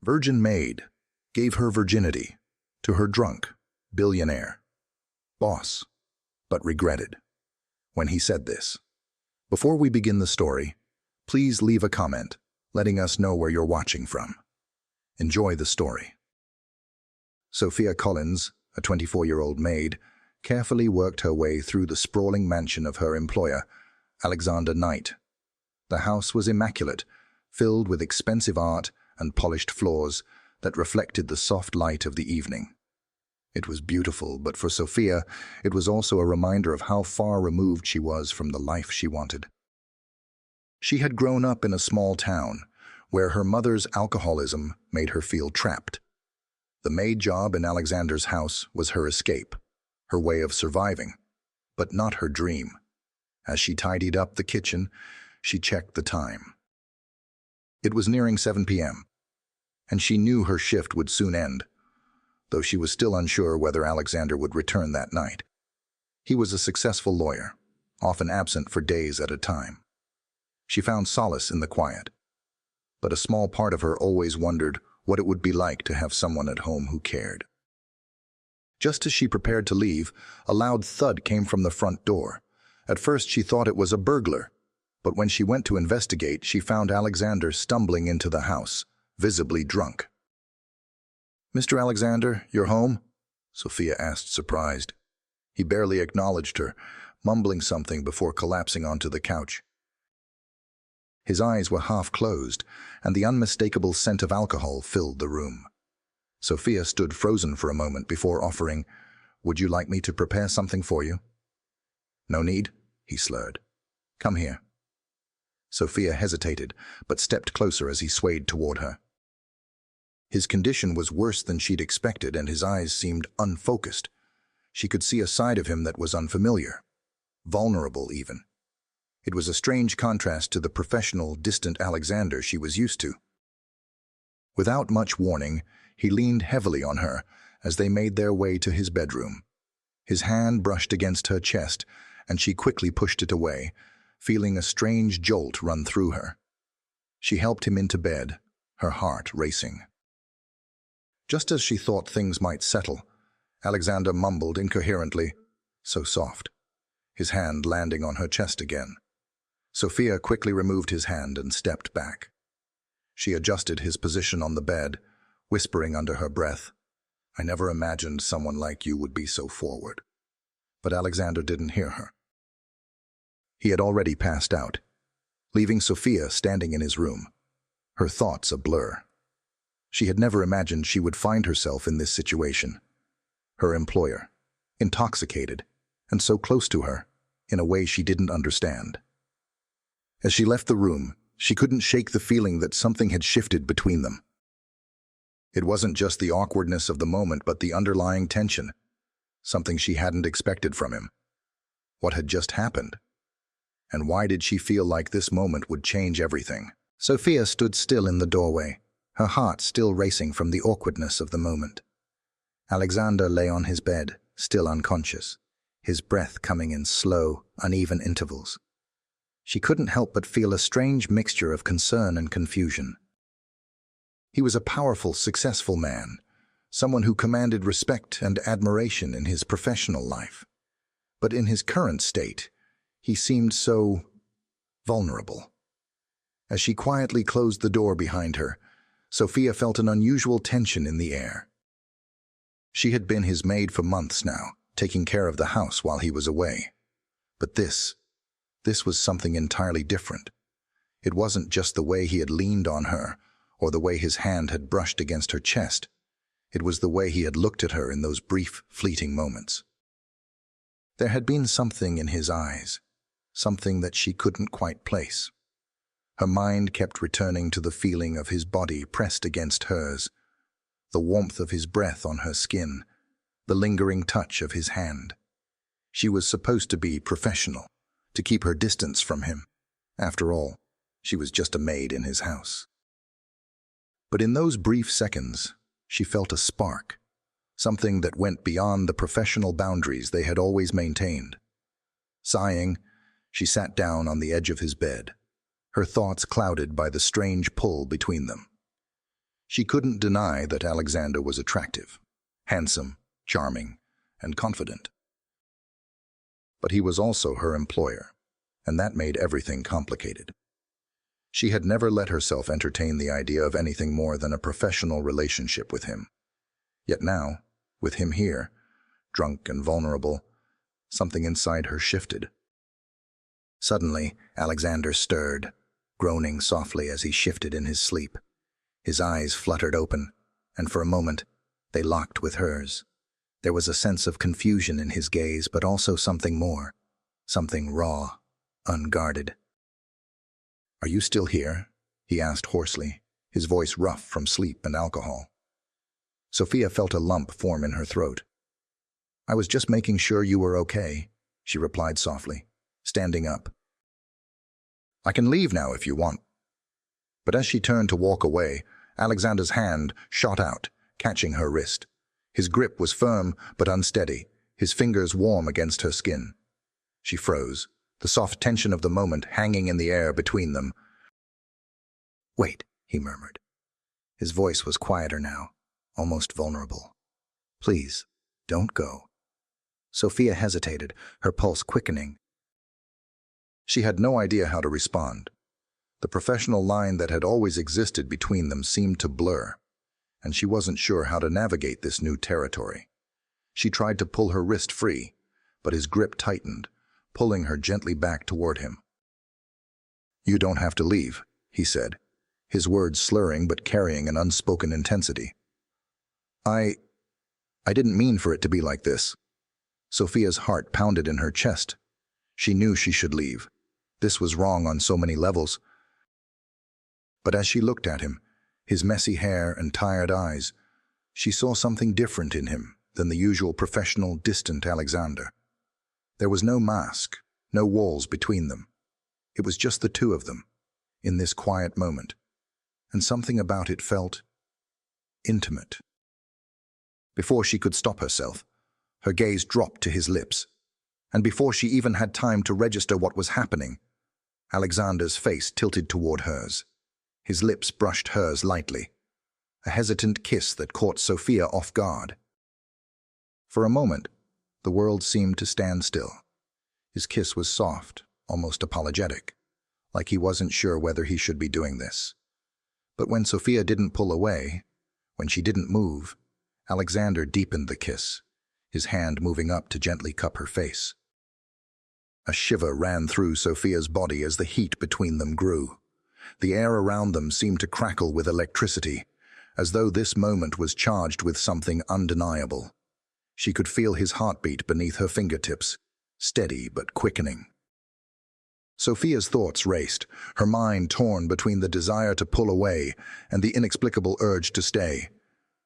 Virgin Maid gave her virginity to her drunk billionaire boss, but regretted when he said this. Before we begin the story, please leave a comment letting us know where you're watching from. Enjoy the story. Sophia Collins, a 24-year-old maid, carefully worked her way through the sprawling mansion of her employer, Alexander Knight. The house was immaculate, filled with expensive art and polished floors that reflected the soft light of the evening. It was beautiful, but for Sophia, it was also a reminder of how far removed she was from the life she wanted. She had grown up in a small town, where her mother's alcoholism made her feel trapped. The maid job in Alexander's house was her escape, her way of surviving, but not her dream. As she tidied up the kitchen, she checked the time. It was nearing 7 p.m., and she knew her shift would soon end, though she was still unsure whether Alexander would return that night. He was a successful lawyer, often absent for days at a time. She found solace in the quiet, but a small part of her always wondered what it would be like to have someone at home who cared. Just as she prepared to leave, a loud thud came from the front door. At first she thought it was a burglar, but when she went to investigate, she found Alexander stumbling into the house, visibly drunk. "Mr. Alexander, you're home?" Sophia asked, surprised. He barely acknowledged her, mumbling something before collapsing onto the couch. His eyes were half closed, and the unmistakable scent of alcohol filled the room. Sophia stood frozen for a moment before offering, "Would you like me to prepare something for you?" "No need," he slurred. "Come here." Sophia hesitated, but stepped closer as he swayed toward her. His condition was worse than she'd expected, and his eyes seemed unfocused. She could see a side of him that was unfamiliar, vulnerable even. It was a strange contrast to the professional, distant Alexander she was used to. Without much warning, he leaned heavily on her as they made their way to his bedroom. His hand brushed against her chest, and she quickly pushed it away, feeling a strange jolt run through her. She helped him into bed, her heart racing. Just as she thought things might settle, Alexander mumbled incoherently, so soft, his hand landing on her chest again. Sophia quickly removed his hand and stepped back. She adjusted his position on the bed, whispering under her breath, "I never imagined someone like you would be so forward." But Alexander didn't hear her. He had already passed out, leaving Sophia standing in his room, her thoughts a blur. She had never imagined she would find herself in this situation. Her employer, intoxicated, and so close to her, in a way she didn't understand. As she left the room, she couldn't shake the feeling that something had shifted between them. It wasn't just the awkwardness of the moment, but the underlying tension, something she hadn't expected from him. What had just happened? And why did she feel like this moment would change everything? Sophia stood still in the doorway, her heart still racing from the awkwardness of the moment. Alexander lay on his bed, still unconscious, his breath coming in slow, uneven intervals. She couldn't help but feel a strange mixture of concern and confusion. He was a powerful, successful man, someone who commanded respect and admiration in his professional life. But in his current state, he seemed so vulnerable. As she quietly closed the door behind her, Sophia felt an unusual tension in the air. She had been his maid for months now, taking care of the house while he was away. But this was something entirely different. It wasn't just the way he had leaned on her, or the way his hand had brushed against her chest. It was the way he had looked at her in those brief, fleeting moments. There had been something in his eyes, something that she couldn't quite place. Her mind kept returning to the feeling of his body pressed against hers, the warmth of his breath on her skin, the lingering touch of his hand. She was supposed to be professional, to keep her distance from him. After all, she was just a maid in his house. But in those brief seconds, she felt a spark, something that went beyond the professional boundaries they had always maintained. Sighing, she sat down on the edge of his bed, her thoughts clouded by the strange pull between them. She couldn't deny that Alexander was attractive, handsome, charming, and confident. But he was also her employer, and that made everything complicated. She had never let herself entertain the idea of anything more than a professional relationship with him. Yet now, with him here, drunk and vulnerable, something inside her shifted. Suddenly, Alexander stirred, groaning softly as he shifted in his sleep. His eyes fluttered open, and for a moment, they locked with hers. There was a sense of confusion in his gaze, but also something more, something raw, unguarded. "Are you still here?" he asked hoarsely, his voice rough from sleep and alcohol. Sophia felt a lump form in her throat. "I was just making sure you were okay," she replied softly, standing up. "I can leave now if you want." But as she turned to walk away, Alexander's hand shot out, catching her wrist. His grip was firm but unsteady, his fingers warm against her skin. She froze, the soft tension of the moment hanging in the air between them. "Wait," he murmured. His voice was quieter now, almost vulnerable. "Please, don't go." Sophia hesitated, her pulse quickening. She had no idea how to respond. The professional line that had always existed between them seemed to blur, and she wasn't sure how to navigate this new territory. She tried to pull her wrist free, but his grip tightened, pulling her gently back toward him. "You don't have to leave," he said, his words slurring but carrying an unspoken intensity. I didn't mean for it to be like this." Sophia's heart pounded in her chest. She knew she should leave. This was wrong on so many levels. But as she looked at him, his messy hair and tired eyes, she saw something different in him than the usual professional, distant Alexander. There was no mask, no walls between them. It was just the two of them, in this quiet moment, and something about it felt intimate. Before she could stop herself, her gaze dropped to his lips, and before she even had time to register what was happening, Alexander's face tilted toward hers. His lips brushed hers lightly, a hesitant kiss that caught Sophia off guard. For a moment, the world seemed to stand still. His kiss was soft, almost apologetic, like he wasn't sure whether he should be doing this. But when Sophia didn't pull away, when she didn't move, Alexander deepened the kiss, his hand moving up to gently cup her face. A shiver ran through Sophia's body as the heat between them grew. The air around them seemed to crackle with electricity, as though this moment was charged with something undeniable. She could feel his heartbeat beneath her fingertips, steady but quickening. Sophia's thoughts raced, her mind torn between the desire to pull away and the inexplicable urge to stay.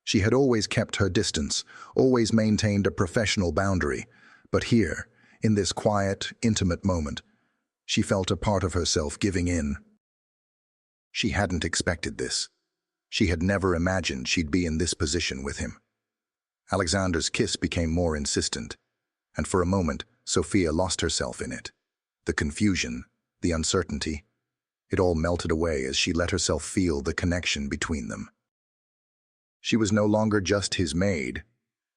She had always kept her distance, always maintained a professional boundary, but here, in this quiet, intimate moment, she felt a part of herself giving in. She hadn't expected this. She had never imagined she'd be in this position with him. Alexander's kiss became more insistent, and for a moment, Sophia lost herself in it. The confusion, the uncertainty, it all melted away as she let herself feel the connection between them. She was no longer just his maid.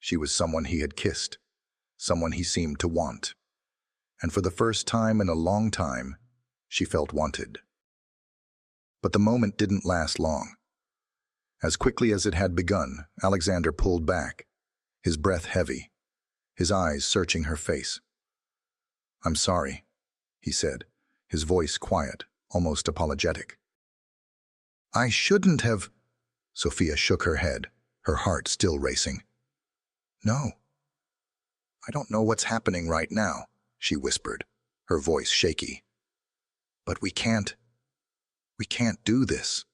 She was someone he had kissed, someone he seemed to want. And for the first time in a long time, she felt wanted. But the moment didn't last long. As quickly as it had begun, Alexander pulled back, his breath heavy, his eyes searching her face. "I'm sorry," he said, his voice quiet, almost apologetic. "I shouldn't have—" Sophia shook her head, her heart still racing. "No. I don't know what's happening right now," she whispered, her voice shaky. "But we can't do this."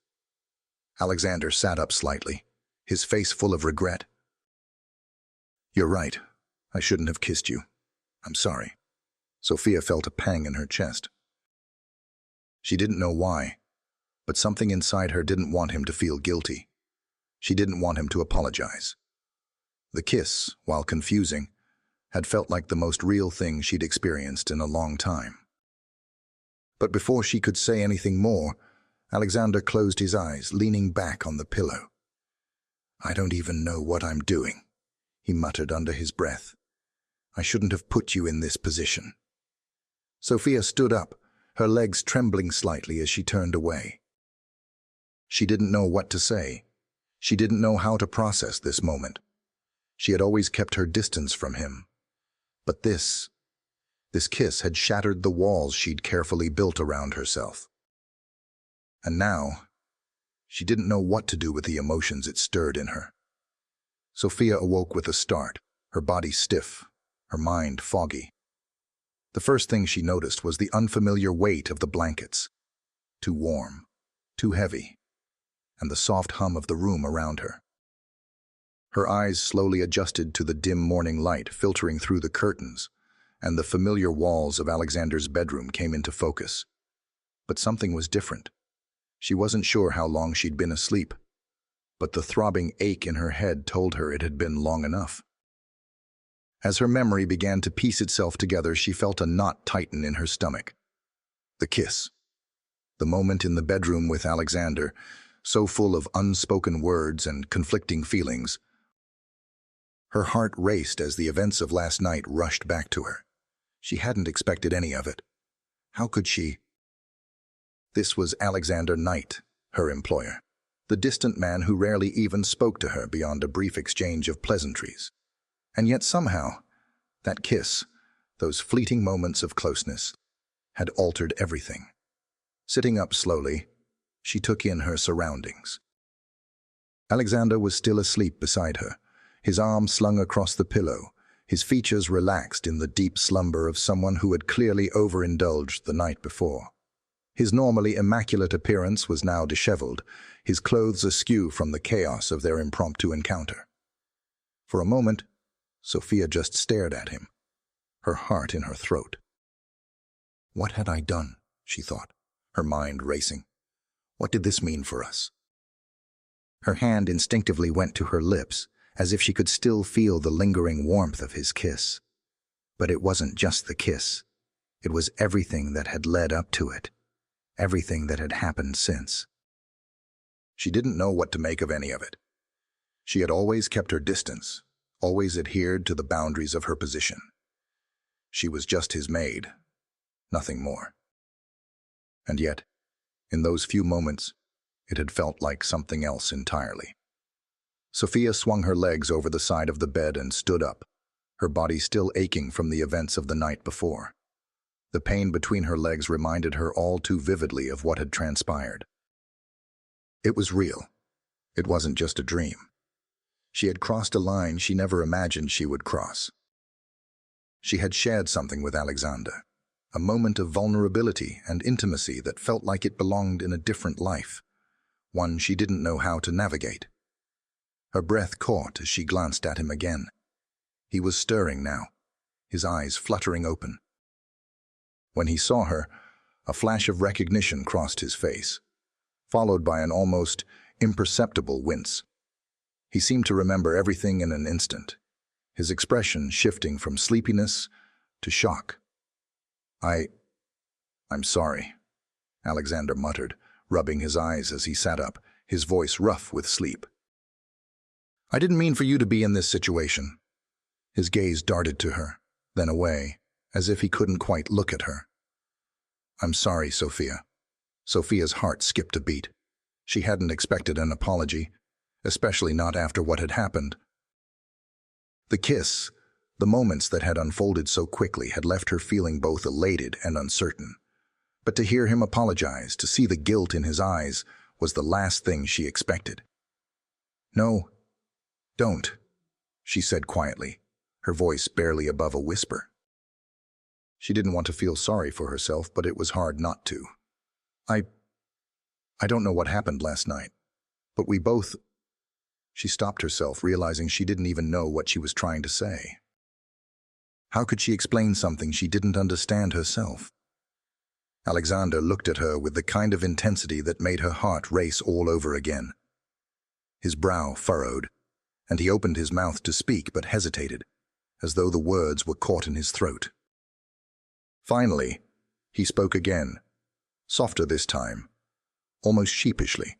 Alexander sat up slightly, his face full of regret. "You're right. I shouldn't have kissed you. I'm sorry." Sophia felt a pang in her chest. She didn't know why, but something inside her didn't want him to feel guilty. She didn't want him to apologize. The kiss, while confusing, had felt like the most real thing she'd experienced in a long time. But before she could say anything more, Alexander closed his eyes, leaning back on the pillow. "I don't even know what I'm doing," he muttered under his breath. "I shouldn't have put you in this position." Sophia stood up, her legs trembling slightly as she turned away. She didn't know what to say. She didn't know how to process this moment. She had always kept her distance from him. But this kiss had shattered the walls she'd carefully built around herself. And now, she didn't know what to do with the emotions it stirred in her. Sophia awoke with a start, her body stiff, her mind foggy. The first thing she noticed was the unfamiliar weight of the blankets. Too warm, too heavy, and the soft hum of the room around her. Her eyes slowly adjusted to the dim morning light filtering through the curtains, and the familiar walls of Alexander's bedroom came into focus. But something was different. She wasn't sure how long she'd been asleep, but the throbbing ache in her head told her it had been long enough. As her memory began to piece itself together, she felt a knot tighten in her stomach. The kiss. The moment in the bedroom with Alexander, so full of unspoken words and conflicting feelings. Her heart raced as the events of last night rushed back to her. She hadn't expected any of it. How could she? This was Alexander Knight, her employer, the distant man who rarely even spoke to her beyond a brief exchange of pleasantries. And yet somehow, that kiss, those fleeting moments of closeness, had altered everything. Sitting up slowly, she took in her surroundings. Alexander was still asleep beside her, his arm slung across the pillow, his features relaxed in the deep slumber of someone who had clearly overindulged the night before. His normally immaculate appearance was now disheveled, his clothes askew from the chaos of their impromptu encounter. For a moment, Sophia just stared at him, her heart in her throat. What had I done, she thought, her mind racing. What did this mean for us? Her hand instinctively went to her lips, as if she could still feel the lingering warmth of his kiss. But it wasn't just the kiss. It was everything that had led up to it, everything that had happened since. She didn't know what to make of any of it. She had always kept her distance, always adhered to the boundaries of her position. She was just his maid, nothing more. And yet, in those few moments, it had felt like something else entirely. Sophia swung her legs over the side of the bed and stood up, her body still aching from the events of the night before. The pain between her legs reminded her all too vividly of what had transpired. It was real. It wasn't just a dream. She had crossed a line she never imagined she would cross. She had shared something with Alexander, a moment of vulnerability and intimacy that felt like it belonged in a different life, one she didn't know how to navigate. Her breath caught as she glanced at him again. He was stirring now, his eyes fluttering open. When he saw her, a flash of recognition crossed his face, followed by an almost imperceptible wince. He seemed to remember everything in an instant, his expression shifting from sleepiness to shock. I'm sorry," Alexander muttered, rubbing his eyes as he sat up, his voice rough with sleep. "I didn't mean for you to be in this situation." His gaze darted to her, then away, as if he couldn't quite look at her. "I'm sorry, Sophia." Sophia's heart skipped a beat. She hadn't expected an apology, especially not after what had happened. The kiss, the moments that had unfolded so quickly, had left her feeling both elated and uncertain. But to hear him apologize, to see the guilt in his eyes, was the last thing she expected. "No, don't," she said quietly, her voice barely above a whisper. She didn't want to feel sorry for herself, but it was hard not to. I don't know what happened last night, but we both—" She stopped herself, realizing she didn't even know what she was trying to say. How could she explain something she didn't understand herself? Alexander looked at her with the kind of intensity that made her heart race all over again. His brow furrowed, and he opened his mouth to speak but hesitated, as though the words were caught in his throat. Finally, he spoke again, softer this time, almost sheepishly.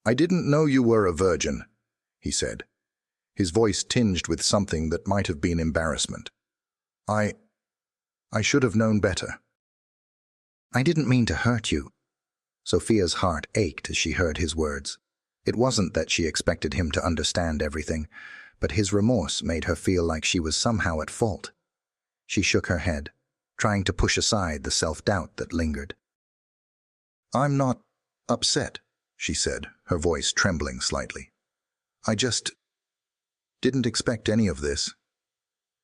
"I didn't know you were a virgin," he said, his voice tinged with something that might have been embarrassment. I should have known better. I didn't mean to hurt you. Sophia's heart ached as she heard his words. It wasn't that she expected him to understand everything, but his remorse made her feel like she was somehow at fault. She shook her head, trying to push aside the self-doubt that lingered. I'm not upset, she said, her voice trembling slightly. I just didn't expect any of this.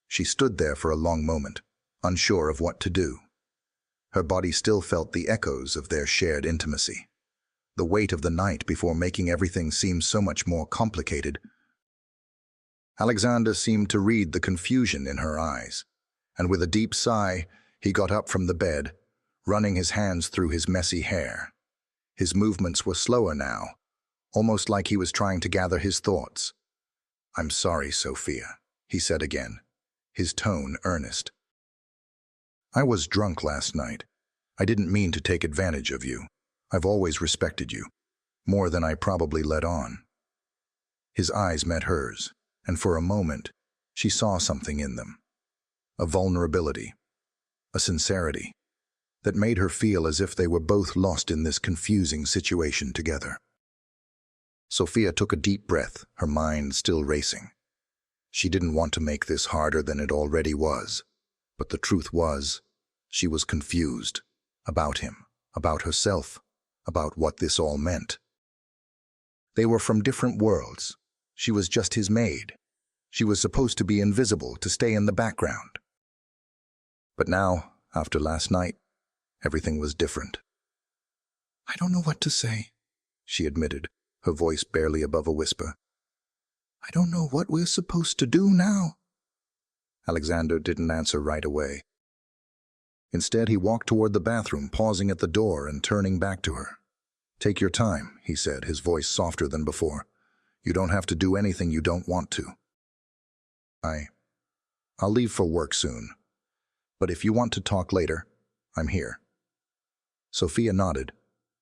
She stood there for a long moment, unsure of what to do. Her body still felt the echoes of their shared intimacy, the weight of the night before making everything seem so much more complicated. Alexander seemed to read the confusion in her eyes, and with a deep sigh, he got up from the bed, running his hands through his messy hair. His movements were slower now, almost like he was trying to gather his thoughts. I'm sorry, Sophia, he said again, his tone earnest. I was drunk last night. I didn't mean to take advantage of you. I've always respected you, more than I probably let on. His eyes met hers, and for a moment, she saw something in them. A vulnerability, a sincerity, that made her feel as if they were both lost in this confusing situation together. Sophia took a deep breath, her mind still racing. She didn't want to make this harder than it already was, but the truth was, she was confused about him, about herself, about what this all meant. They were from different worlds. She was just his maid. She was supposed to be invisible, to stay in the background. But now, after last night, everything was different. I don't know what to say, she admitted, her voice barely above a whisper. I don't know what we're supposed to do now. Alexander didn't answer right away. Instead, he walked toward the bathroom, pausing at the door and turning back to her. Take your time, he said, his voice softer than before. You don't have to do anything you don't want to. I'll leave for work soon. But if you want to talk later, I'm here. Sophia nodded,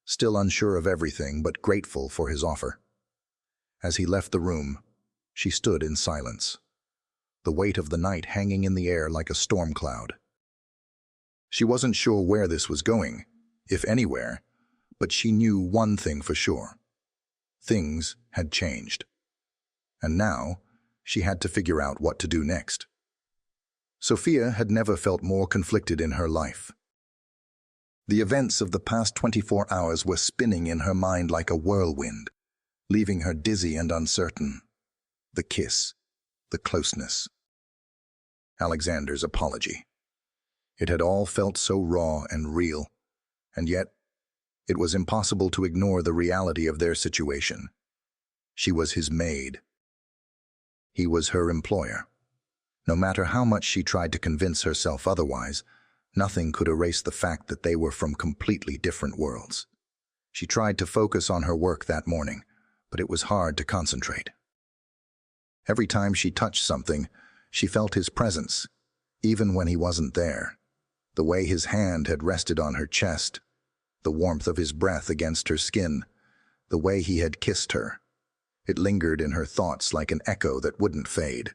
still unsure of everything but grateful for his offer. As he left the room, she stood in silence, the weight of the night hanging in the air like a storm cloud. She wasn't sure where this was going, if anywhere, but she knew one thing for sure. Things had changed. And now, she had to figure out what to do next. Sophia had never felt more conflicted in her life. The events of the past 24 hours were spinning in her mind like a whirlwind, leaving her dizzy and uncertain. The kiss, the closeness. Alexander's apology. It had all felt so raw and real, and yet it was impossible to ignore the reality of their situation. She was his maid. He was her employer. No matter how much she tried to convince herself otherwise, nothing could erase the fact that they were from completely different worlds. She tried to focus on her work that morning, but it was hard to concentrate. Every time she touched something, she felt his presence, even when he wasn't there. The way his hand had rested on her chest, the warmth of his breath against her skin, the way he had kissed her. It lingered in her thoughts like an echo that wouldn't fade.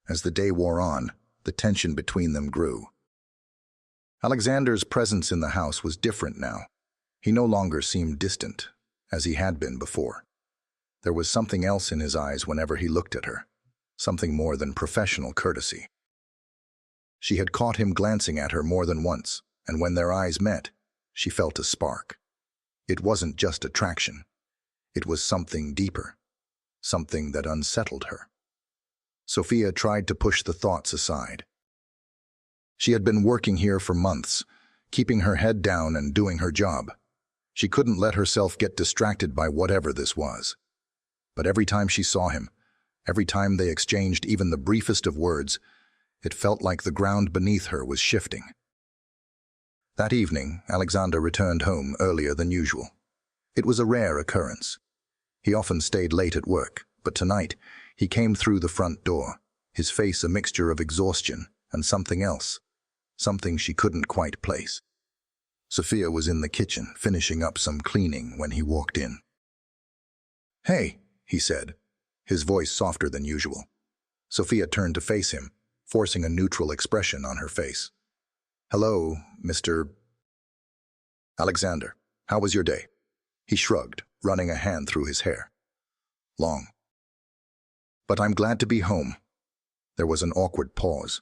As the day wore on, the tension between them grew. Alexander's presence in the house was different now. He no longer seemed distant, as he had been before. There was something else in his eyes whenever he looked at her, something more than professional courtesy. She had caught him glancing at her more than once, and when their eyes met, she felt a spark. It wasn't just attraction. It was something deeper, something that unsettled her. Sophia tried to push the thoughts aside. She had been working here for months, keeping her head down and doing her job. She couldn't let herself get distracted by whatever this was. But every time she saw him, every time they exchanged even the briefest of words, it felt like the ground beneath her was shifting. That evening, Alexander returned home earlier than usual. It was a rare occurrence. He often stayed late at work, but tonight he came through the front door, his face a mixture of exhaustion and something else, something she couldn't quite place. Sophia was in the kitchen, finishing up some cleaning when he walked in. "Hey," he said, his voice softer than usual. Sophia turned to face him, forcing a neutral expression on her face. "Hello, Mr. Alexander. How was your day?" He shrugged, running a hand through his hair. "Long. But I'm glad to be home." There was an awkward pause,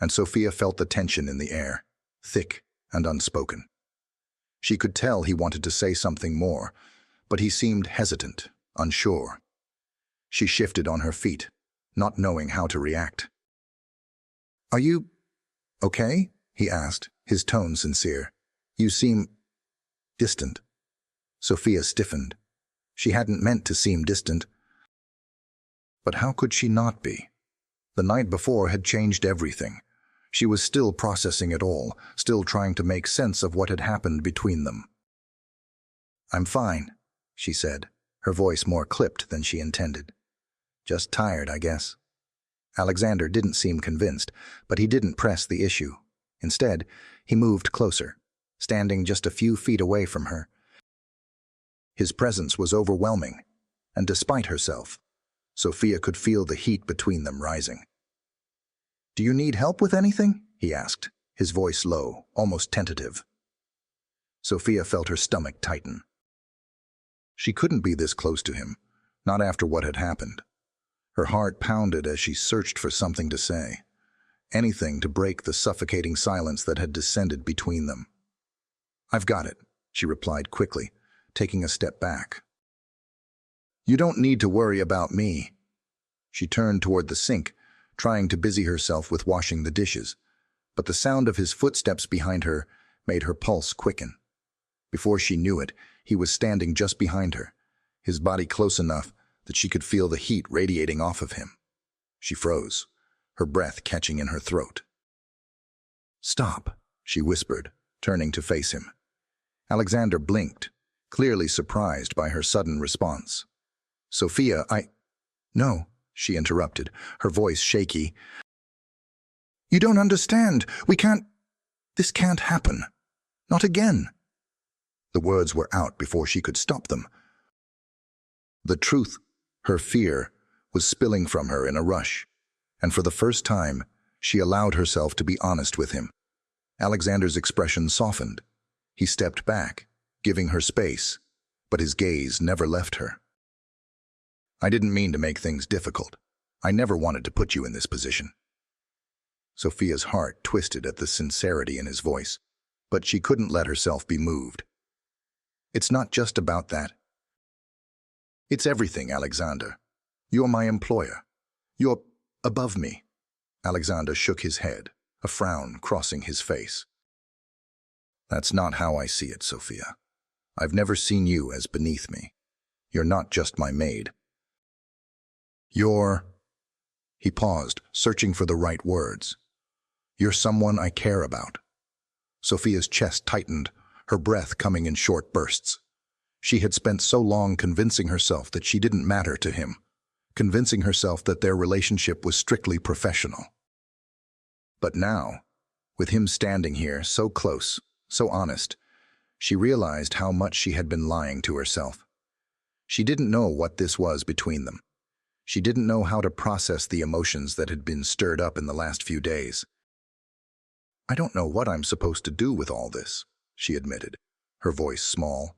and Sophia felt the tension in the air, thick and unspoken. She could tell he wanted to say something more, but he seemed hesitant, unsure. She shifted on her feet, not knowing how to react. "Are you okay?" he asked, his tone sincere. "You seem distant." Sophia stiffened. She hadn't meant to seem distant. But how could she not be? The night before had changed everything. She was still processing it all, still trying to make sense of what had happened between them. "I'm fine," she said, her voice more clipped than she intended. "Just tired, I guess." Alexander didn't seem convinced, but he didn't press the issue. Instead, he moved closer, standing just a few feet away from her. His presence was overwhelming, and despite herself, Sophia could feel the heat between them rising. "Do you need help with anything?" he asked, his voice low, almost tentative. Sophia felt her stomach tighten. She couldn't be this close to him, not after what had happened. Her heart pounded as she searched for something to say, anything to break the suffocating silence that had descended between them. "I've got it," she replied quickly, taking a step back. "You don't need to worry about me." She turned toward the sink, trying to busy herself with washing the dishes, but the sound of his footsteps behind her made her pulse quicken. Before she knew it, he was standing just behind her, his body close enough that she could feel the heat radiating off of him. She froze, her breath catching in her throat. "Stop," she whispered, turning to face him. Alexander blinked, clearly surprised by her sudden response. "Sophia, No," she interrupted, her voice shaky. "You don't understand. This can't happen. Not again." The words were out before she could stop them. The truth, her fear, was spilling from her in a rush, and for the first time, she allowed herself to be honest with him. Alexander's expression softened. He stepped back, giving her space, but his gaze never left her. "I didn't mean to make things difficult. I never wanted to put you in this position." Sophia's heart twisted at the sincerity in his voice, but she couldn't let herself be moved. "It's not just about that. It's everything, Alexander. You're my employer. You're above me." Alexander shook his head, a frown crossing his face. "That's not how I see it, Sophia. I've never seen you as beneath me. You're not just my maid. You're—" He paused, searching for the right words. "You're someone I care about." Sophia's chest tightened, her breath coming in short bursts. She had spent so long convincing herself that she didn't matter to him, convincing herself that their relationship was strictly professional. But now, with him standing here, so close, so honest, she realized how much she had been lying to herself. She didn't know what this was between them. She didn't know how to process the emotions that had been stirred up in the last few days. "I don't know what I'm supposed to do with all this," she admitted, her voice small.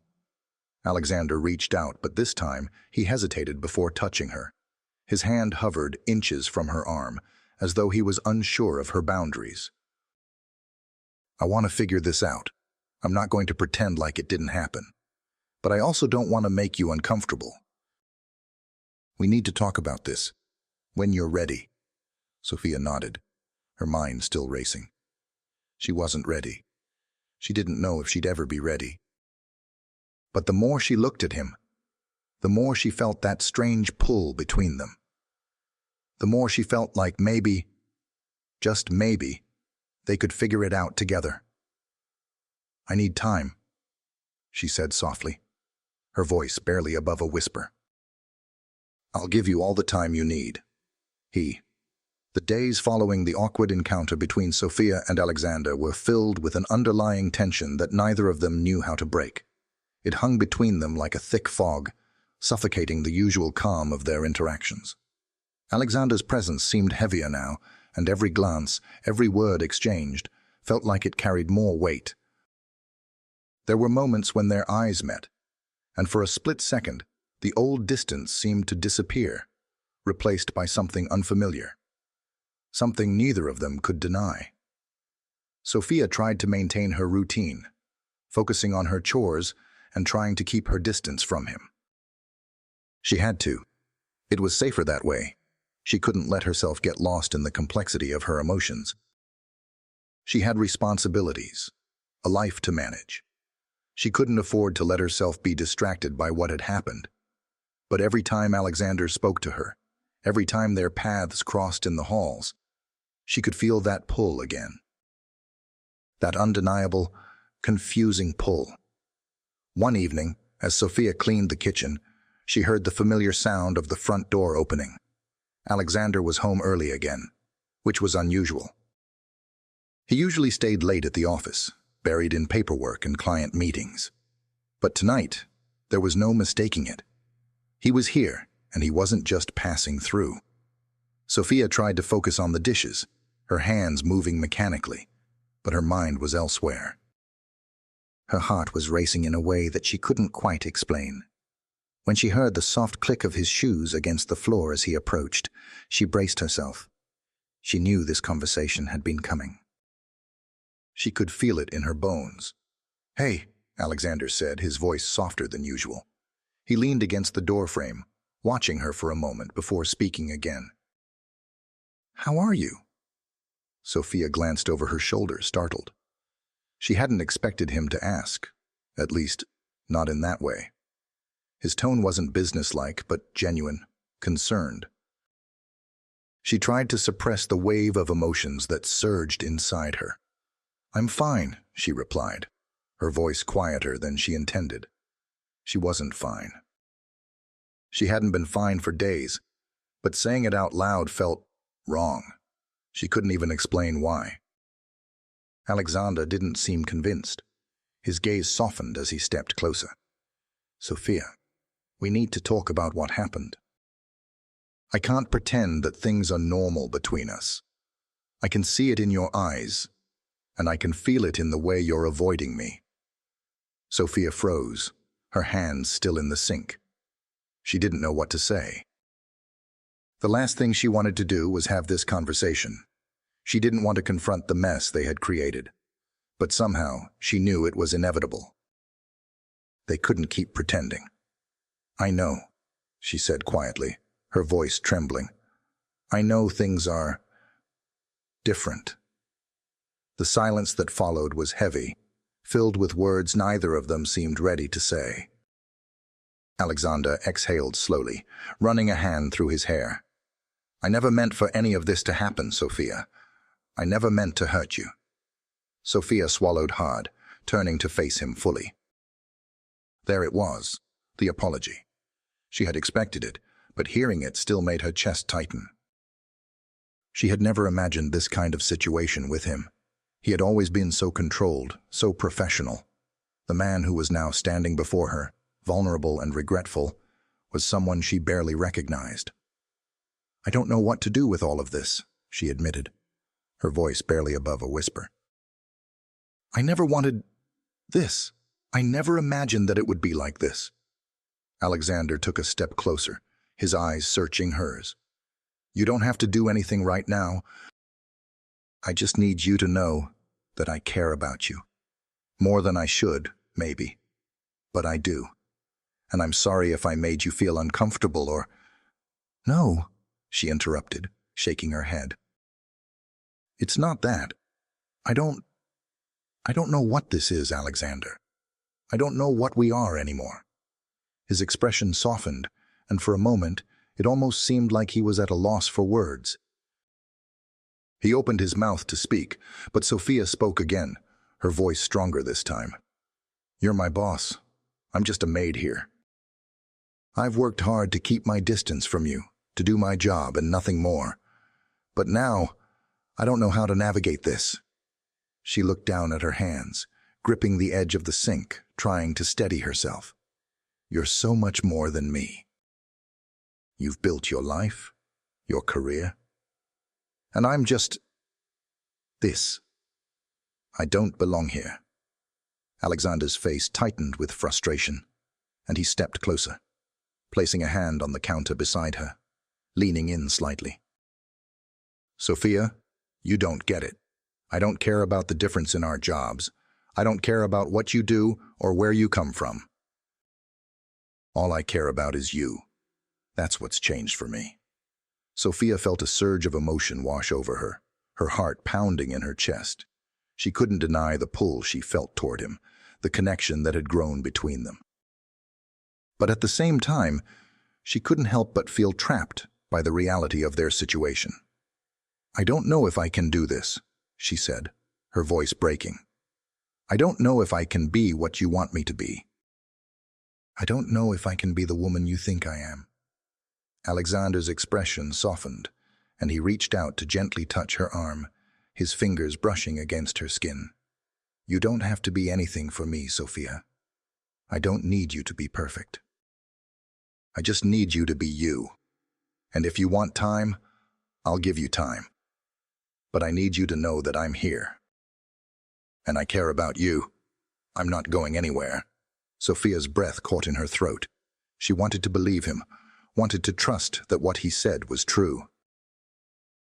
Alexander reached out, but this time he hesitated before touching her. His hand hovered inches from her arm, as though he was unsure of her boundaries. "I want to figure this out. I'm not going to pretend like it didn't happen. But I also don't want to make you uncomfortable. We need to talk about this. When you're ready." Sophia nodded, her mind still racing. She wasn't ready. She didn't know if she'd ever be ready. But the more she looked at him, the more she felt that strange pull between them. The more she felt like maybe, just maybe, they could figure it out together. "I need time," she said softly, her voice barely above a whisper. "I'll give you all the time you need." The days following the awkward encounter between Sophia and Alexander were filled with an underlying tension that neither of them knew how to break. It hung between them like a thick fog, suffocating the usual calm of their interactions. Alexander's presence seemed heavier now, and every glance, every word exchanged, felt like it carried more weight. There were moments when their eyes met, and for a split second, the old distance seemed to disappear, replaced by something unfamiliar, something neither of them could deny. Sophia tried to maintain her routine, focusing on her chores and trying to keep her distance from him. She had to. It was safer that way. She couldn't let herself get lost in the complexity of her emotions. She had responsibilities, a life to manage. She couldn't afford to let herself be distracted by what had happened. But every time Alexander spoke to her, every time their paths crossed in the halls, she could feel that pull again. That undeniable, confusing pull. One evening, as Sophia cleaned the kitchen, she heard the familiar sound of the front door opening. Alexander was home early again, which was unusual. He usually stayed late at the office, buried in paperwork and client meetings. But tonight, there was no mistaking it. He was here, and he wasn't just passing through. Sophia tried to focus on the dishes, her hands moving mechanically, but her mind was elsewhere. Her heart was racing in a way that she couldn't quite explain. When she heard the soft click of his shoes against the floor as he approached, she braced herself. She knew this conversation had been coming. She could feel it in her bones. "Hey," Alexander said, his voice softer than usual. He leaned against the doorframe, watching her for a moment before speaking again. "How are you?" Sophia glanced over her shoulder, startled. She hadn't expected him to ask, at least, not in that way. His tone wasn't businesslike, but genuine, concerned. She tried to suppress the wave of emotions that surged inside her. "I'm fine," she replied, her voice quieter than she intended. She wasn't fine. She hadn't been fine for days, but saying it out loud felt wrong. She couldn't even explain why. Alexander didn't seem convinced. His gaze softened as he stepped closer. "Sophia, we need to talk about what happened. I can't pretend that things are normal between us. I can see it in your eyes, and I can feel it in the way you're avoiding me." Sophia froze, her hands still in the sink. She didn't know what to say. The last thing she wanted to do was have this conversation. She didn't want to confront the mess they had created, but somehow she knew it was inevitable. They couldn't keep pretending. "I know," she said quietly, her voice trembling. "I know things are different." The silence that followed was heavy, filled with words neither of them seemed ready to say. Alexander exhaled slowly, running a hand through his hair. "I never meant for any of this to happen, Sophia. I never meant to hurt you." Sophia swallowed hard, turning to face him fully. There it was, the apology. She had expected it, but hearing it still made her chest tighten. She had never imagined this kind of situation with him. He had always been so controlled, so professional. The man who was now standing before her, vulnerable and regretful, was someone she barely recognized. "I don't know what to do with all of this," she admitted, her voice barely above a whisper. "I never wanted this. I never imagined that it would be like this." Alexander took a step closer, his eyes searching hers. "You don't have to do anything right now. I just need you to know that I care about you. More than I should, maybe. But I do. And I'm sorry if I made you feel uncomfortable or—" "No," she interrupted, shaking her head. "It's not that. I don't know what this is, Alexander. I don't know what we are anymore." His expression softened, and for a moment, it almost seemed like he was at a loss for words. He opened his mouth to speak, but Sophia spoke again, her voice stronger this time. "You're my boss. I'm just a maid here. I've worked hard to keep my distance from you, to do my job and nothing more. But now, I don't know how to navigate this." She looked down at her hands, gripping the edge of the sink, trying to steady herself. You're so much more than me. You've built your life, your career, and I'm just this. I don't belong here." Alexander's face tightened with frustration, and he stepped closer, placing a hand on the counter beside her, leaning in slightly. "Sophia, you don't get it. I don't care about the difference in our jobs. I don't care about what you do or where you come from. All I care about is you. That's what's changed for me." Sophia felt a surge of emotion wash over her, her heart pounding in her chest. She couldn't deny the pull she felt toward him, the connection that had grown between them. But at the same time, she couldn't help but feel trapped by the reality of their situation. "I don't know if I can do this," she said, her voice breaking. "I don't know if I can be what you want me to be. I don't know if I can be the woman you think I am." Alexander's expression softened, and he reached out to gently touch her arm, his fingers brushing against her skin. "You don't have to be anything for me, Sophia. I don't need you to be perfect. I just need you to be you. And if you want time, I'll give you time. But I need you to know that I'm here. And I care about you. I'm not going anywhere." Sophia's breath caught in her throat. She wanted to believe him, wanted to trust that what he said was true.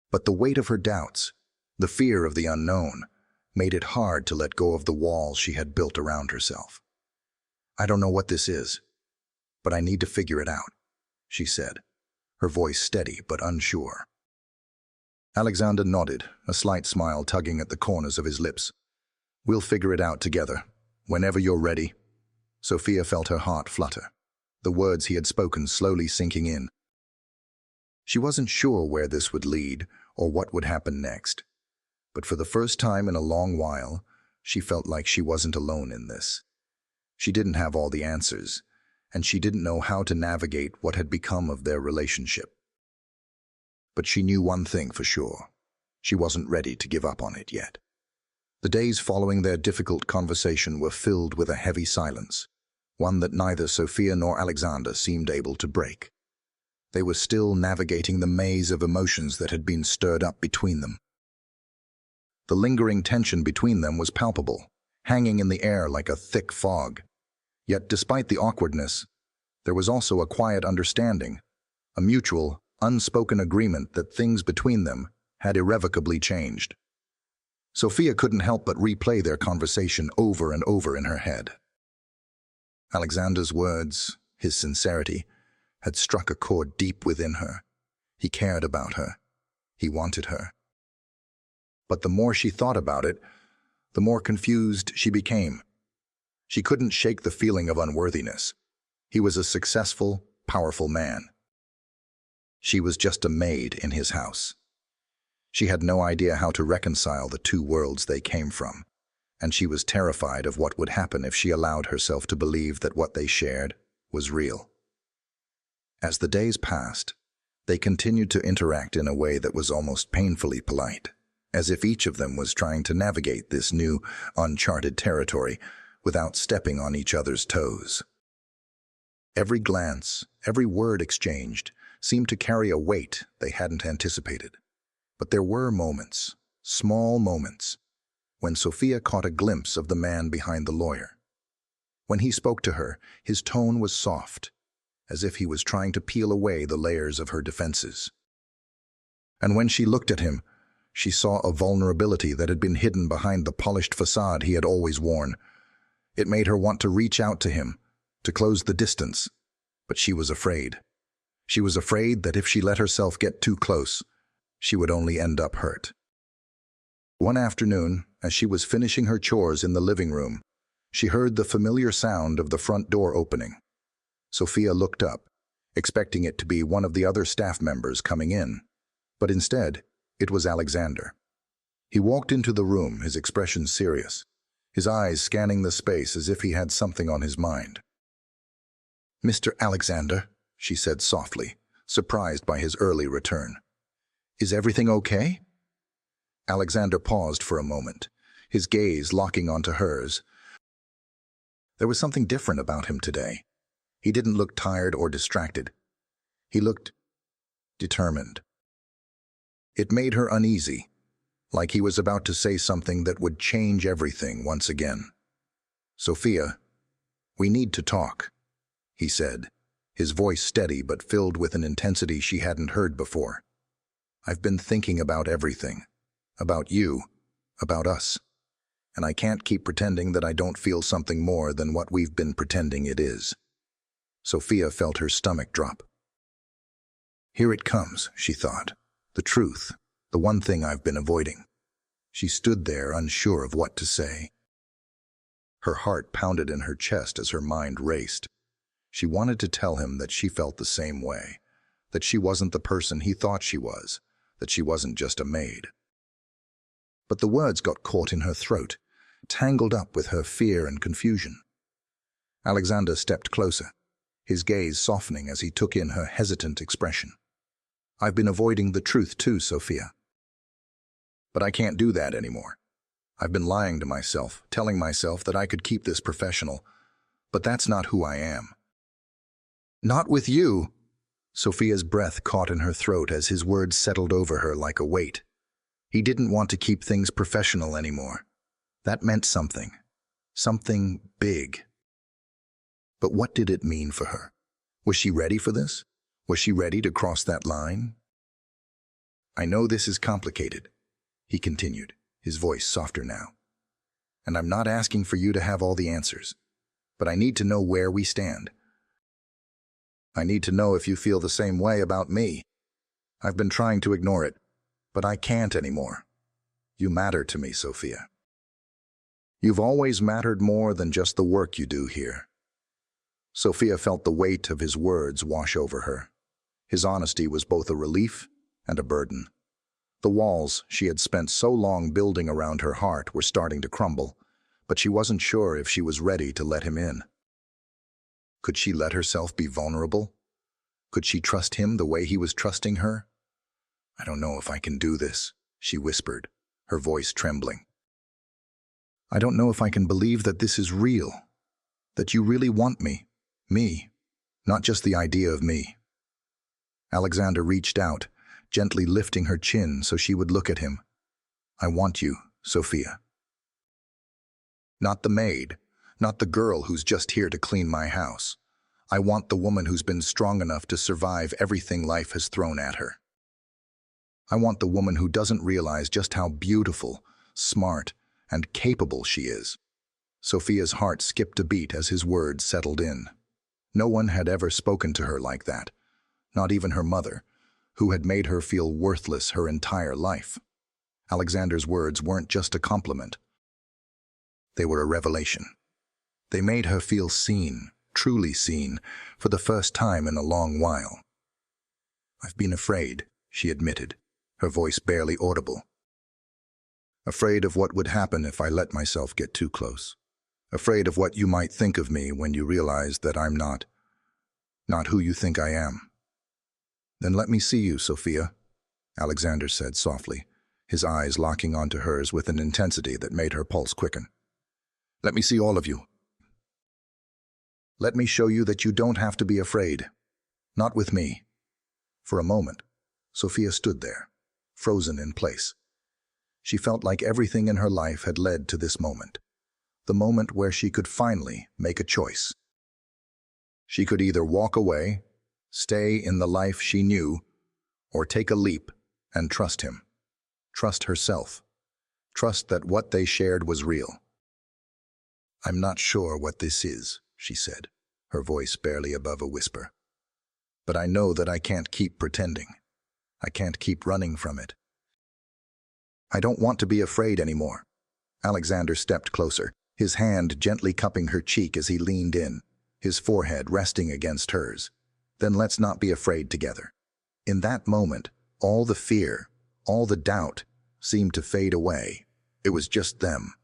But the weight of her doubts, the fear of the unknown, made it hard to let go of the walls she had built around herself. "I don't know what this is, but I need to figure it out," she said, her voice steady but unsure. Alexander nodded, a slight smile tugging at the corners of his lips. "We'll figure it out together, whenever you're ready." Sophia felt her heart flutter, the words he had spoken slowly sinking in. She wasn't sure where this would lead or what would happen next, but for the first time in a long while, she felt like she wasn't alone in this. She didn't have all the answers, and she didn't know how to navigate what had become of their relationship. But she knew one thing for sure. She wasn't ready to give up on it yet. The days following their difficult conversation were filled with a heavy silence, one that neither Sophia nor Alexander seemed able to break. They were still navigating the maze of emotions that had been stirred up between them. The lingering tension between them was palpable, hanging in the air like a thick fog. Yet despite the awkwardness, there was also a quiet understanding, a mutual, unspoken agreement that things between them had irrevocably changed. Sophia couldn't help but replay their conversation over and over in her head. Alexander's words, his sincerity, had struck a chord deep within her. He cared about her. He wanted her. But the more she thought about it, the more confused she became. She couldn't shake the feeling of unworthiness. He was a successful, powerful man. She was just a maid in his house. She had no idea how to reconcile the two worlds they came from, and she was terrified of what would happen if she allowed herself to believe that what they shared was real. As the days passed, they continued to interact in a way that was almost painfully polite, as if each of them was trying to navigate this new, uncharted territory without stepping on each other's toes. Every glance, every word exchanged, seemed to carry a weight they hadn't anticipated. But there were moments, small moments, when Sophia caught a glimpse of the man behind the lawyer. When he spoke to her, his tone was soft, as if he was trying to peel away the layers of her defenses. And when she looked at him, she saw a vulnerability that had been hidden behind the polished facade he had always worn. It made her want to reach out to him, to close the distance, but she was afraid. She was afraid that if she let herself get too close, she would only end up hurt. One afternoon, as she was finishing her chores in the living room, she heard the familiar sound of the front door opening. Sophia looked up, expecting it to be one of the other staff members coming in, but instead, it was Alexander. He walked into the room, his expression serious, his eyes scanning the space as if he had something on his mind. "Mr. Alexander," she said softly, surprised by his early return. "Is everything okay?" Alexander paused for a moment, his gaze locking onto hers. There was something different about him today. He didn't look tired or distracted. He looked determined. It made her uneasy, like he was about to say something that would change everything once again. "Sophia, we need to talk," he said, his voice steady but filled with an intensity she hadn't heard before. "I've been thinking about everything. About you. About us. And I can't keep pretending that I don't feel something more than what we've been pretending it is." Sophia felt her stomach drop. Here it comes, she thought. The truth. The one thing I've been avoiding. She stood there, unsure of what to say. Her heart pounded in her chest as her mind raced. She wanted to tell him that she felt the same way, that she wasn't the person he thought she was, that she wasn't just a maid. But the words got caught in her throat, tangled up with her fear and confusion. Alexander stepped closer, his gaze softening as he took in her hesitant expression. "I've been avoiding the truth too, Sophia. But I can't do that anymore. I've been lying to myself, telling myself that I could keep this professional, but that's not who I am." "Not with you." Sophia's breath caught in her throat as his words settled over her like a weight. He didn't want to keep things professional anymore. That meant something. Something big. But what did it mean for her? Was she ready for this? Was she ready to cross that line? "I know this is complicated," he continued, his voice softer now. "And I'm not asking for you to have all the answers. But I need to know where we stand. I need to know if you feel the same way about me. I've been trying to ignore it, but I can't anymore. You matter to me, Sophia. You've always mattered more than just the work you do here." Sophia felt the weight of his words wash over her. His honesty was both a relief and a burden. The walls she had spent so long building around her heart were starting to crumble, but she wasn't sure if she was ready to let him in. Could she let herself be vulnerable? Could she trust him the way he was trusting her? "I don't know if I can do this," she whispered, her voice trembling. "I don't know if I can believe that this is real, that you really want me, not just the idea of me." Alexander reached out, gently lifting her chin so she would look at him. "I want you, Sophia. Not the maid, not the girl who's just here to clean my house. I want the woman who's been strong enough to survive everything life has thrown at her. I want the woman who doesn't realize just how beautiful, smart, and capable she is." Sophia's heart skipped a beat as his words settled in. No one had ever spoken to her like that, not even her mother, who had made her feel worthless her entire life. Alexander's words weren't just a compliment. They were a revelation. They made her feel seen, truly seen, for the first time in a long while. "I've been afraid," she admitted, her voice barely audible. "Afraid of what would happen if I let myself get too close. Afraid of what you might think of me when you realize that I'm not who you think I am." "Then let me see you, Sophia," Alexander said softly, his eyes locking onto hers with an intensity that made her pulse quicken. "Let me see all of you. Let me show you that you don't have to be afraid. Not with me." For a moment, Sophia stood there, frozen in place. She felt like everything in her life had led to this moment, the moment where she could finally make a choice. She could either walk away, stay in the life she knew, or take a leap and trust him. Trust herself. Trust that what they shared was real. "I'm not sure what this is," she said, her voice barely above a whisper. "But I know that I can't keep pretending. I can't keep running from it. I don't want to be afraid anymore." Alexander stepped closer, his hand gently cupping her cheek as he leaned in, his forehead resting against hers. "Then let's not be afraid together." In that moment, all the fear, all the doubt, seemed to fade away. It was just them.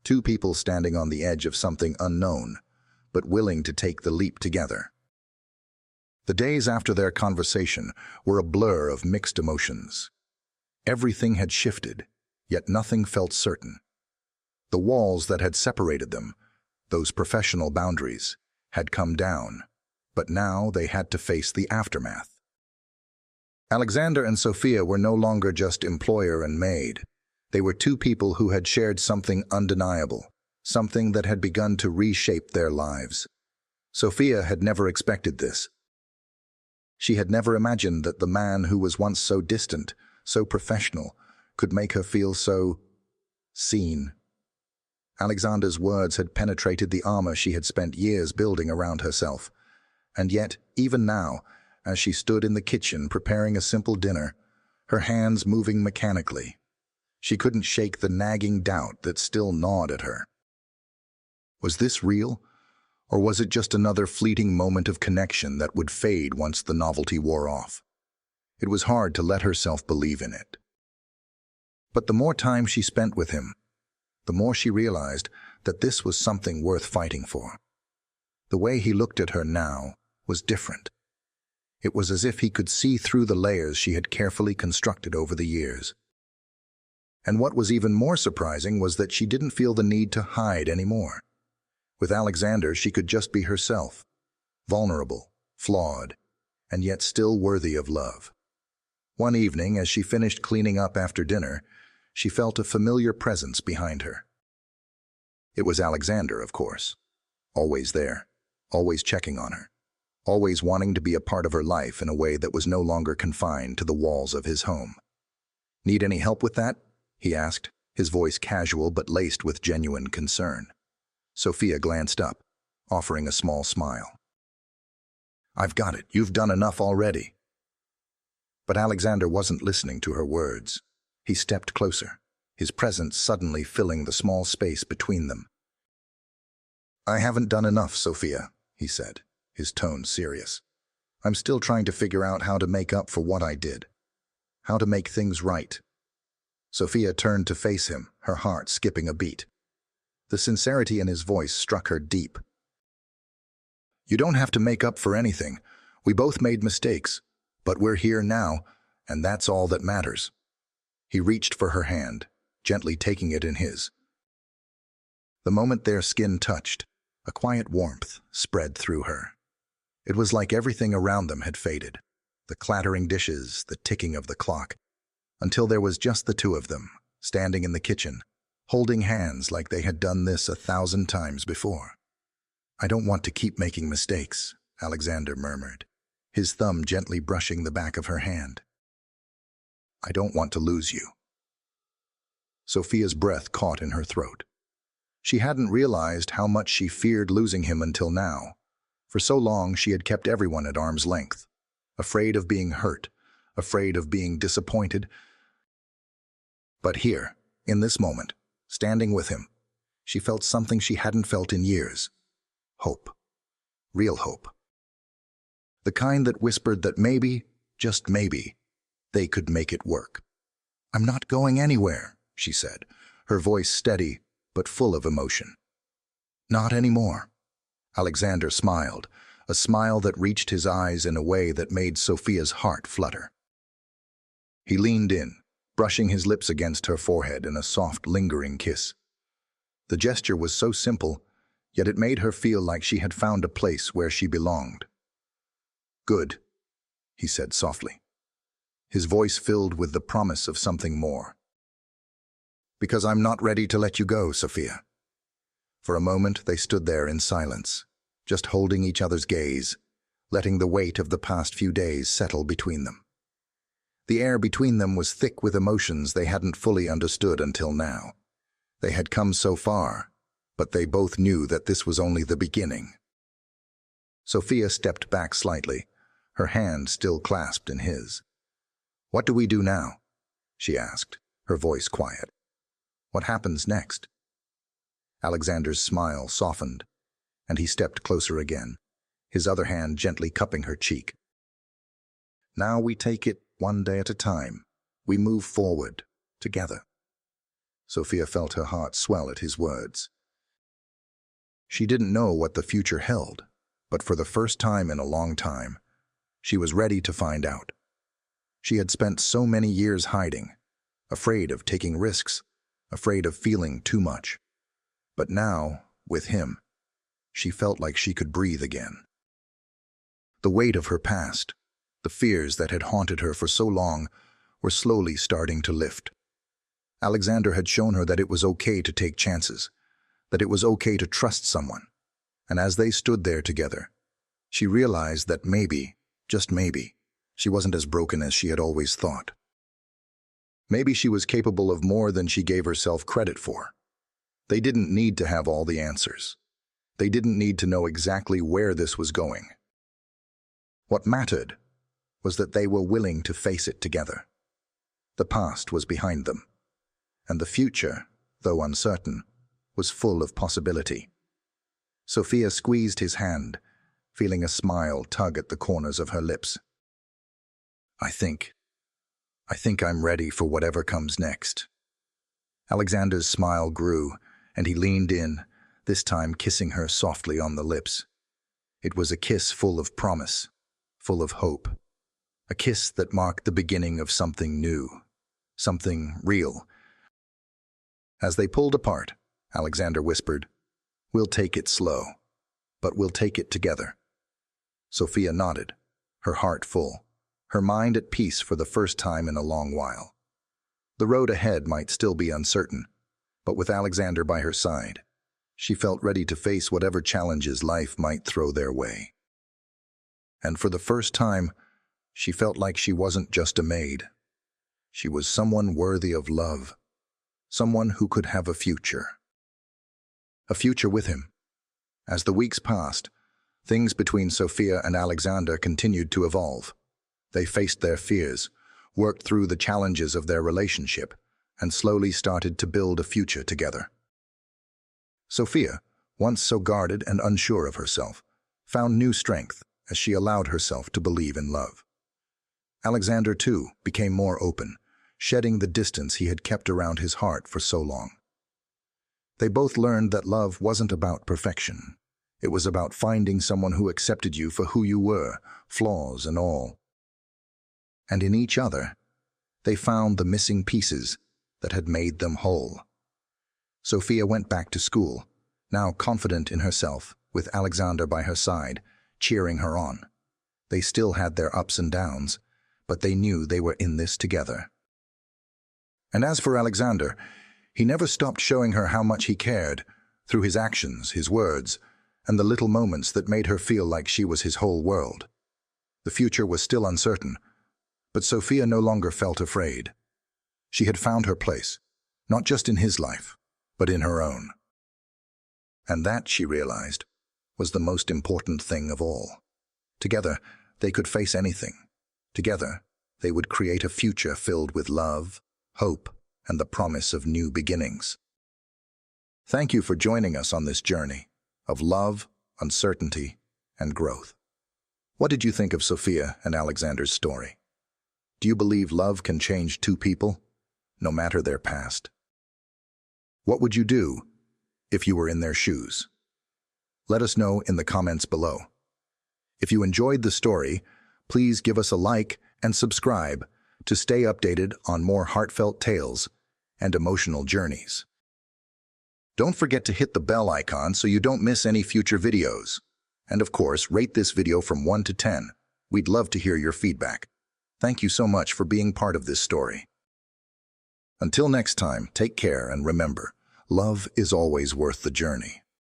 Two people standing on the edge of something unknown, but willing to take the leap together. The days after their conversation were a blur of mixed emotions. Everything had shifted, yet nothing felt certain. The walls that had separated them, those professional boundaries, had come down, But now they had to face the aftermath. Alexander and Sophia were no longer just employer and maid. They were two people who had shared something undeniable, something that had begun to reshape their lives. Sophia had never expected this. She had never imagined that the man who was once so distant, so professional, could make her feel so seen. Alexander's words had penetrated the armor she had spent years building around herself. And yet, even now, as she stood in the kitchen preparing a simple dinner, her hands moving mechanically, she couldn't shake the nagging doubt that still gnawed at her. Was this real? Or was it just another fleeting moment of connection that would fade once the novelty wore off? It was hard to let herself believe in it. But the more time she spent with him, the more she realized that this was something worth fighting for. The way he looked at her now was different. It was as if he could see through the layers she had carefully constructed over the years. And what was even more surprising was that she didn't feel the need to hide anymore. With Alexander, she could just be herself, vulnerable, flawed, and yet still worthy of love. One evening, as she finished cleaning up after dinner, she felt a familiar presence behind her. It was Alexander, of course. Always there, always checking on her, always wanting to be a part of her life in a way that was no longer confined to the walls of his home. "Need any help with that?" he asked, his voice casual but laced with genuine concern. Sophia glanced up, offering a small smile. "I've got it. You've done enough already." But Alexander wasn't listening to her words. He stepped closer, his presence suddenly filling the small space between them. "I haven't done enough, Sophia," he said, his tone serious. "I'm still trying to figure out how to make up for what I did. How to make things right." Sophia turned to face him, her heart skipping a beat. The sincerity in his voice struck her deep. "You don't have to make up for anything. We both made mistakes, but we're here now, and that's all that matters." He reached for her hand, gently taking it in his. The moment their skin touched, a quiet warmth spread through her. It was like everything around them had faded, the clattering dishes, the ticking of the clock, until there was just the two of them, standing in the kitchen, holding hands like they had done this 1,000 times before. "I don't want to keep making mistakes," Alexander murmured, his thumb gently brushing the back of her hand. "I don't want to lose you." Sophia's breath caught in her throat. She hadn't realized how much she feared losing him until now. For so long she had kept everyone at arm's length, afraid of being hurt, afraid of being disappointed. But here, in this moment, standing with him, she felt something she hadn't felt in years. Hope. Real hope. The kind that whispered that maybe, just maybe, they could make it work. "I'm not going anywhere," she said, her voice steady but full of emotion. "Not anymore." Alexander smiled, a smile that reached his eyes in a way that made Sophia's heart flutter. He leaned in, brushing his lips against her forehead in a soft, lingering kiss. The gesture was so simple, yet it made her feel like she had found a place where she belonged. "Good," he said softly, his voice filled with the promise of something more. "Because I'm not ready to let you go, Sophia." For a moment they stood there in silence, just holding each other's gaze, letting the weight of the past few days settle between them. The air between them was thick with emotions they hadn't fully understood until now. They had come so far, but they both knew that this was only the beginning. Sophia stepped back slightly, her hand still clasped in his. "What do we do now?" she asked, her voice quiet. "What happens next?" Alexander's smile softened, and he stepped closer again, his other hand gently cupping her cheek. "Now we take it one day at a time. We move forward, together." Sophia felt her heart swell at his words. She didn't know what the future held, but for the first time in a long time, she was ready to find out. She had spent so many years hiding, afraid of taking risks, afraid of feeling too much. But now, with him, she felt like she could breathe again. The weight of her past, the fears that had haunted her for so long, were slowly starting to lift. Alexander had shown her that it was okay to take chances, that it was okay to trust someone. And as they stood there together, she realized that maybe, just maybe, she wasn't as broken as she had always thought. Maybe she was capable of more than she gave herself credit for. They didn't need to have all the answers. They didn't need to know exactly where this was going. What mattered was that they were willing to face it together. The past was behind them, and the future, though uncertain, was full of possibility. Sophia squeezed his hand, feeling a smile tug at the corners of her lips. I think I'm ready for whatever comes next." Alexander's smile grew, and he leaned in, this time kissing her softly on the lips. It was a kiss full of promise, full of hope. A kiss that marked the beginning of something new, something real. As they pulled apart, Alexander whispered, "We'll take it slow, but we'll take it together." Sophia nodded, her heart full, her mind at peace for the first time in a long while. The road ahead might still be uncertain, but with Alexander by her side, she felt ready to face whatever challenges life might throw their way. And for the first time, she felt like she wasn't just a maid. She was someone worthy of love, someone who could have a future. A future with him. As the weeks passed, things between Sophia and Alexander continued to evolve. They faced their fears, worked through the challenges of their relationship, and slowly started to build a future together. Sophia, once so guarded and unsure of herself, found new strength as she allowed herself to believe in love. Alexander, too, became more open, shedding the distance he had kept around his heart for so long. They both learned that love wasn't about perfection. It was about finding someone who accepted you for who you were, flaws and all. And in each other, they found the missing pieces that had made them whole. Sophia went back to school, now confident in herself, with Alexander by her side, cheering her on. They still had their ups and downs, but they knew they were in this together. And as for Alexander, he never stopped showing her how much he cared, through his actions, his words, and the little moments that made her feel like she was his whole world. The future was still uncertain, but Sophia no longer felt afraid. She had found her place, not just in his life, but in her own. And that, she realized, was the most important thing of all. Together, they could face anything. Together, they would create a future filled with love, hope, and the promise of new beginnings. Thank you for joining us on this journey of love, uncertainty, and growth. What did you think of Sophia and Alexander's story? Do you believe love can change two people, no matter their past? What would you do if you were in their shoes? Let us know in the comments below. If you enjoyed the story, please give us a like and subscribe to stay updated on more heartfelt tales and emotional journeys. Don't forget to hit the bell icon so you don't miss any future videos. And of course, rate this video from 1 to 10. We'd love to hear your feedback. Thank you so much for being part of this story. Until next time, take care and remember, love is always worth the journey.